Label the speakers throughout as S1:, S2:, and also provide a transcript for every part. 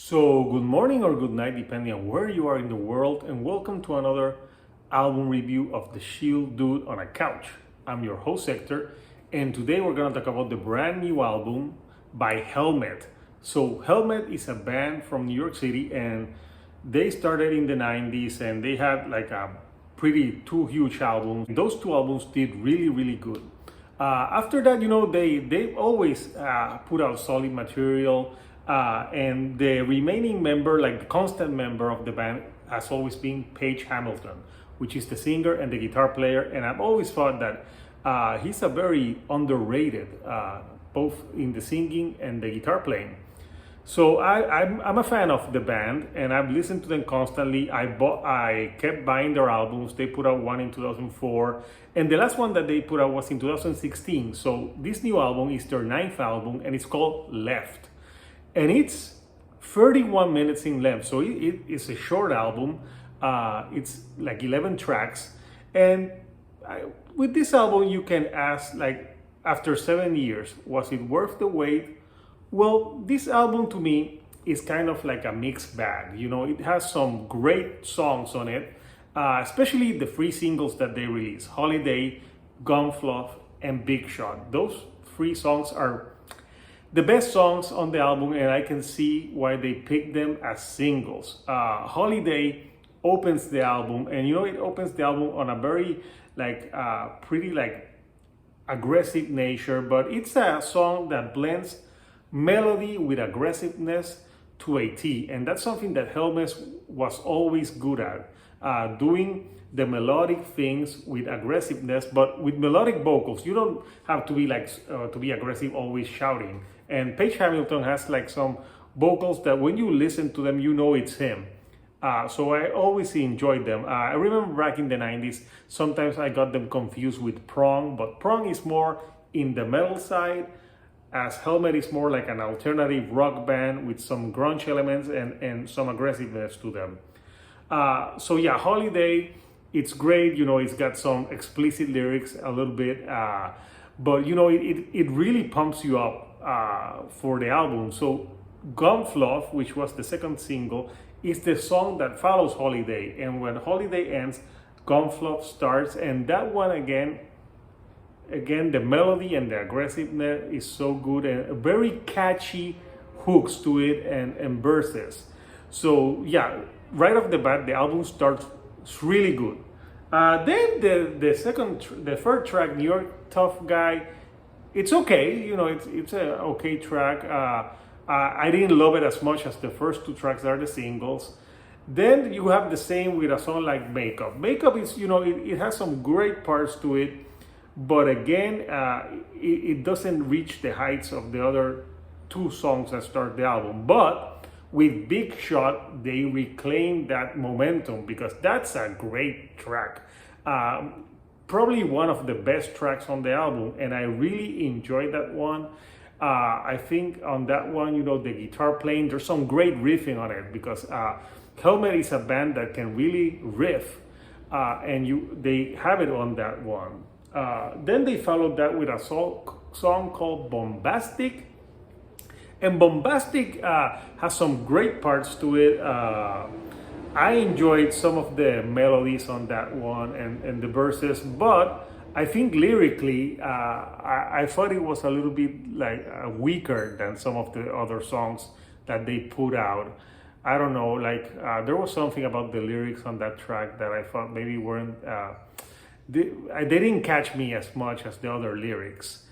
S1: So, good morning or good night, depending on where you are in the world, and welcome to another album review of The Chill Dude on a Couch. I'm your host, Hector, and today we're gonna talk about the brand new album by Helmet. So, Helmet is a band from New York City, and they started in the 90s and they had like a pretty two huge albums. Those two albums did really good. After that, they always put out solid material, and the remaining member, like the constant member of the band, has always been Page Hamilton, which is the singer and the guitar player. And I've always thought that he's a very underrated, both in the singing and the guitar playing. So I'm a fan of the band, and I've listened to them constantly. I kept buying their albums. They put out one in 2004, and the last one that they put out was in 2016. So this new album is their ninth album, and it's called Left, and it's 31 minutes in length. So it's a short album. It's like 11 tracks, and with this album, you can ask, like, after 7 years, was it worth the wait? Well, this album to me is kind of like a mixed bag. It has some great songs on it, especially the three singles that they released: Holiday, Gun Fluff, and Big Shot. Those three songs are the best songs on the album, and I can see why they picked them as singles. Holiday opens the album, and it opens the album on a very pretty aggressive nature, but it's a song that blends melody with aggressiveness to a T, and that's something that Helmet was always good at, doing the melodic things with aggressiveness, but with melodic vocals. You don't have to be to be aggressive, always shouting. And Page Hamilton has like some vocals that when you listen to them, it's him. So I always enjoyed them. I remember back in the 90s, sometimes I got them confused with Prong, but Prong is more in the metal side, as Helmet is more like an alternative rock band with some grunge elements and some aggressiveness to them. So yeah, Holiday, it's great. It's got some explicit lyrics a little bit, but it really pumps you up for the album. So Gun Fluff, which was the second single, is the song that follows Holiday. And when Holiday ends, Gun Fluff starts, and that one again, the melody and the aggressiveness is so good, and very catchy hooks to it and verses. So yeah, right off the bat, the album starts really good. Then the third track, New York Tough Guy, it's okay. It's a okay track. I didn't love it as much as the first two tracks that are the singles. Then you have the same with a song like Makeup. Makeup is, it has some great parts to it, but again, it doesn't reach the heights of the other two songs that start the album. But with Big Shot, they reclaim that momentum, because that's a great track. Probably one of the best tracks on the album, and I really enjoyed that one. I think on that one, the guitar playing, there's some great riffing on it, because Helmet is a band that can really riff, and they have it on that one. Then they followed that with a song called Bombastic. And Bombastic has some great parts to it. I enjoyed some of the melodies on that one and the verses, but I think lyrically, I thought it was a little bit weaker than some of the other songs that they put out. I don't know, there was something about the lyrics on that track that I thought maybe weren't... They didn't catch me as much as the other lyrics.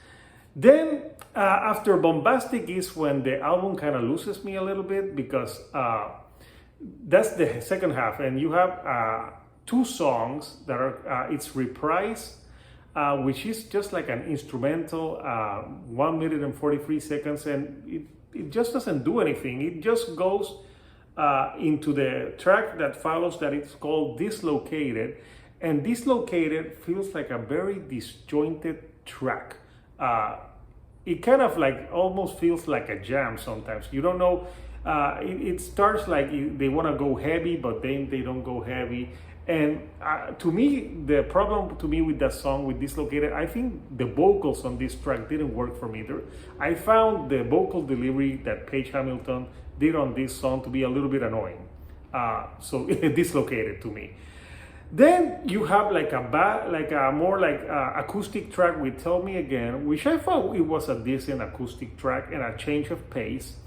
S1: Then after Bombastic is when the album kind of loses me a little bit, because that's the second half, and you have two songs that are it's Reprise, which is just like an instrumental, 1 minute and 43 seconds, and it just doesn't do anything. It just goes into the track that follows, that it's called Dislocated. And Dislocated feels like a very disjointed track. It kind of almost feels like a jam sometimes. You don't know, it starts like they want to go heavy, but then they don't go heavy. And to me, the problem to me with that song, with Dislocated, I think the vocals on this track didn't work for me. I found the vocal delivery that Page Hamilton did on this song to be a little bit annoying. So Dislocated to me. Then you have like a more like acoustic track with Tell Me Again, which I thought it was a decent acoustic track and a change of pace.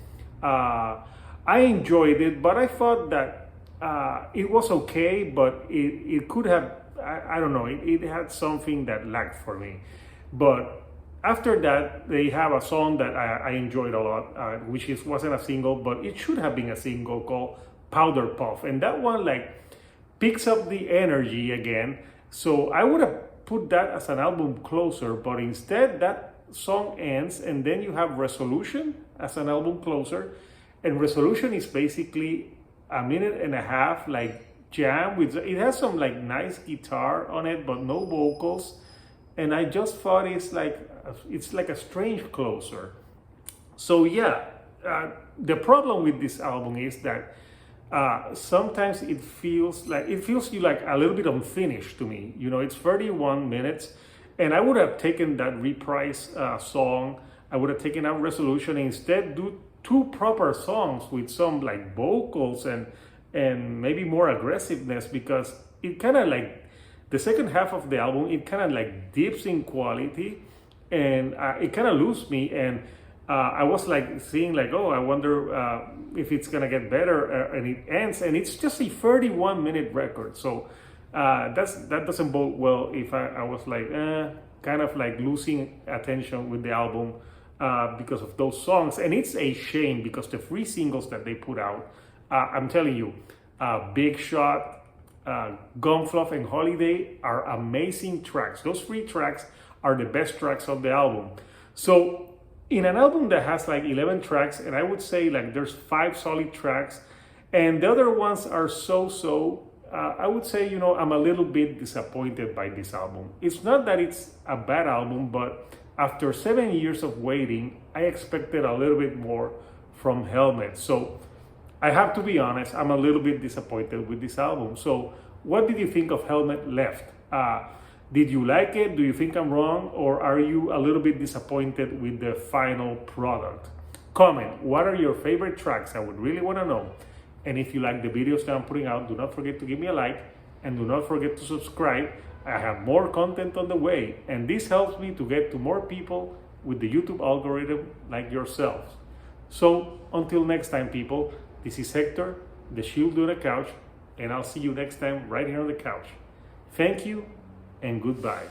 S1: I enjoyed it, but I thought that it was okay, but it could have, I don't know, it had something that lacked for me. But after that, they have a song that I enjoyed a lot, which wasn't a single, but it should have been a single, called Powder Puff. And that one like picks up the energy again. So I would have put that as an album closer, but instead that song ends and then you have Resolution as an album closer. And Resolution is basically a minute and a half like jam with, it has some like nice guitar on it but no vocals, and I just thought it's like a strange closer. So yeah, the problem with this album is that sometimes it feels you like a little bit unfinished to me. You know, it's 31 minutes and I would have taken that Reprise song, I would have taken out Resolution and instead do two proper songs with some like vocals and maybe more aggressiveness, because it kind of like the second half of the album, it kind of like dips in quality and it kind of loses me. And I was like seeing like, oh, I wonder if it's gonna get better, and it ends and it's just a 31-minute record. So that doesn't bode well if I was like kind of like losing attention with the album because of those songs. And it's a shame because the 3 singles that they put out, I'm telling you, Big Shot, Gunfluff and Holiday are amazing tracks. Those 3 tracks are the best tracks of the album. So in an album that has like 11 tracks, and I would say like there's 5 solid tracks and the other ones are so, I would say, you know, I'm a little bit disappointed by this album. It's not that it's a bad album, but after 7 years of waiting, I expected a little bit more from Helmet. So I have to be honest, I'm a little bit disappointed with this album. So what did you think of Helmet Left? Did you like it? Do you think I'm wrong? Or are you a little bit disappointed with the final product? Comment, what are your favorite tracks? I would really want to know. And if you like the videos that I'm putting out, do not forget to give me a like and do not forget to subscribe. I have more content on the way, and this helps me to get to more people with the YouTube algorithm like yourselves. So until next time, people, this is Hector, the Shield Dude on the Couch, and I'll see you next time right here on the couch. Thank you and goodbye.